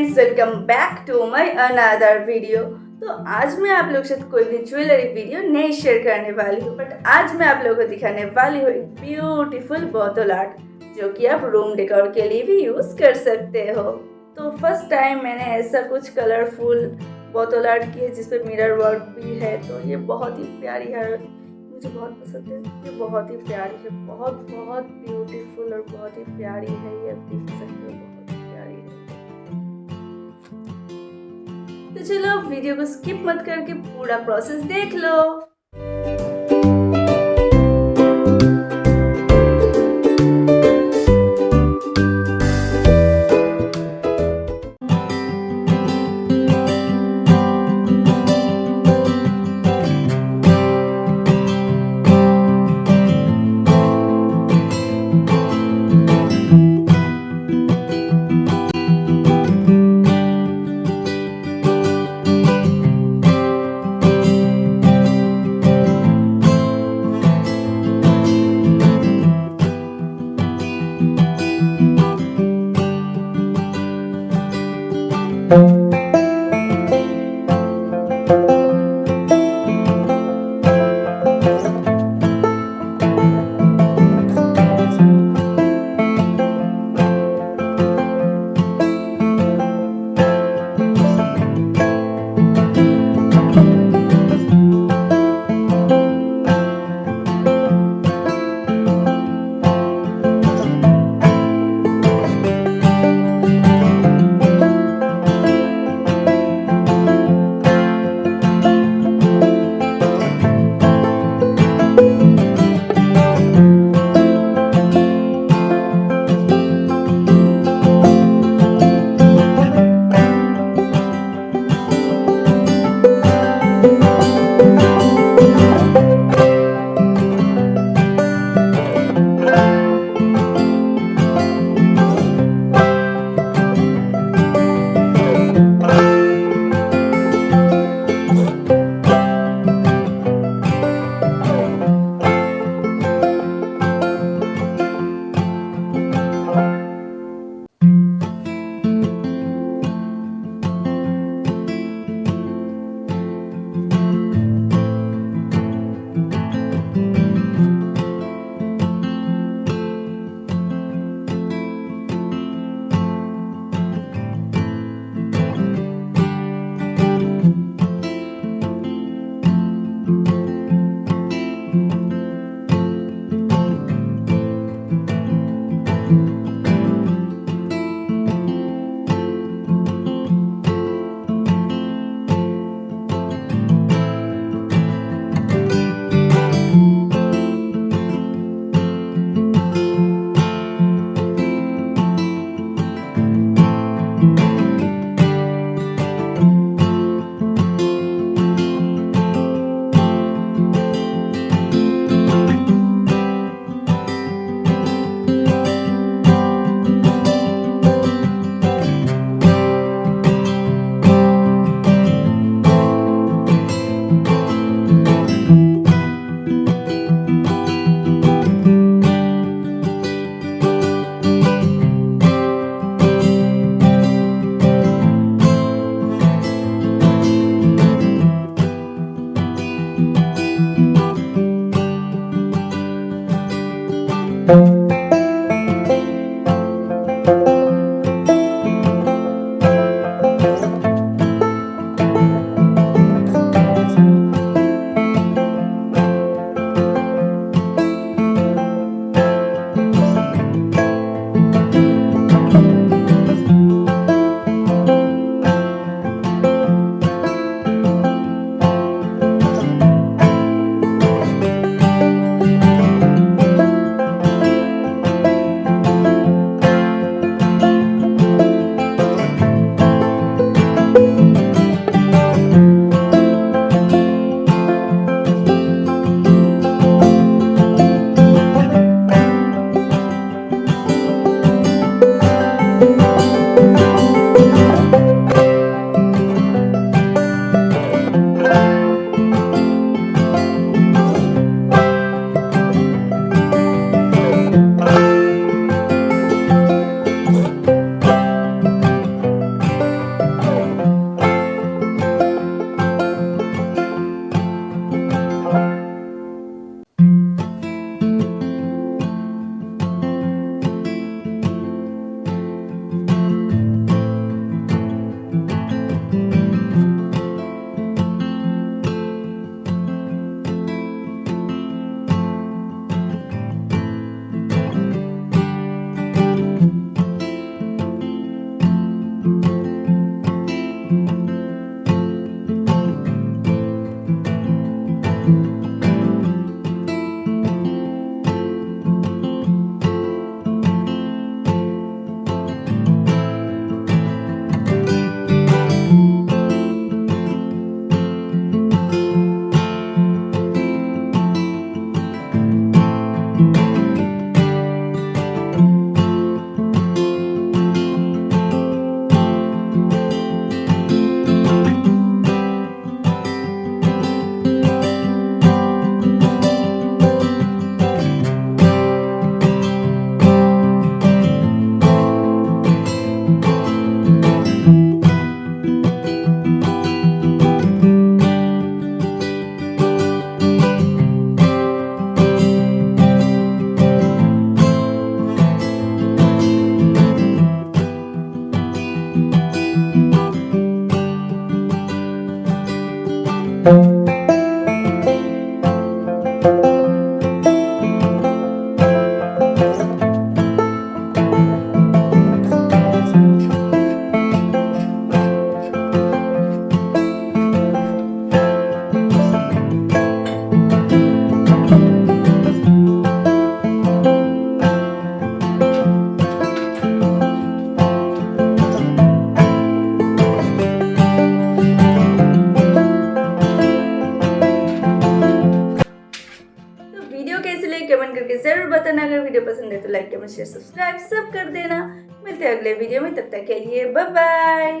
Friends, welcome back to my another video. तो आज मैं आप लोग के साथ कोई भी ज्वेलरी वीडियो नहीं शेयर करने वाली हूँ, बट आज मैं आप लोगों को दिखाने वाली हूँ एक ब्यूटीफुल बोतल आर्ट जो कि आप रूम डेकोर के लिए भी यूज कर सकते हो। तो फर्स्ट टाइम मैंने ऐसा कुछ कलरफुल बोतल आर्ट की है जिसपे मिरर वर्क भी है। तो ये बहुत ही प्यारी है, मुझे बहुत पसंद है। ये बहुत ही प्यारी है, बहुत बहुत ब्यूटीफुल और बहुत ही प्यारी है। ये आप देख सकते हो, बहुत ही प्यारी है। तो चलो अब वीडियो को स्किप मत करके पूरा प्रोसेस देख लो। वीडियो कैसी लगी कमेंट करके जरूर बताना। अगर वीडियो पसंद है तो लाइक कमेंट शेयर सब्सक्राइब सब कर देना। मिलते हैं अगले वीडियो में, तब तक के लिए बाय बाय।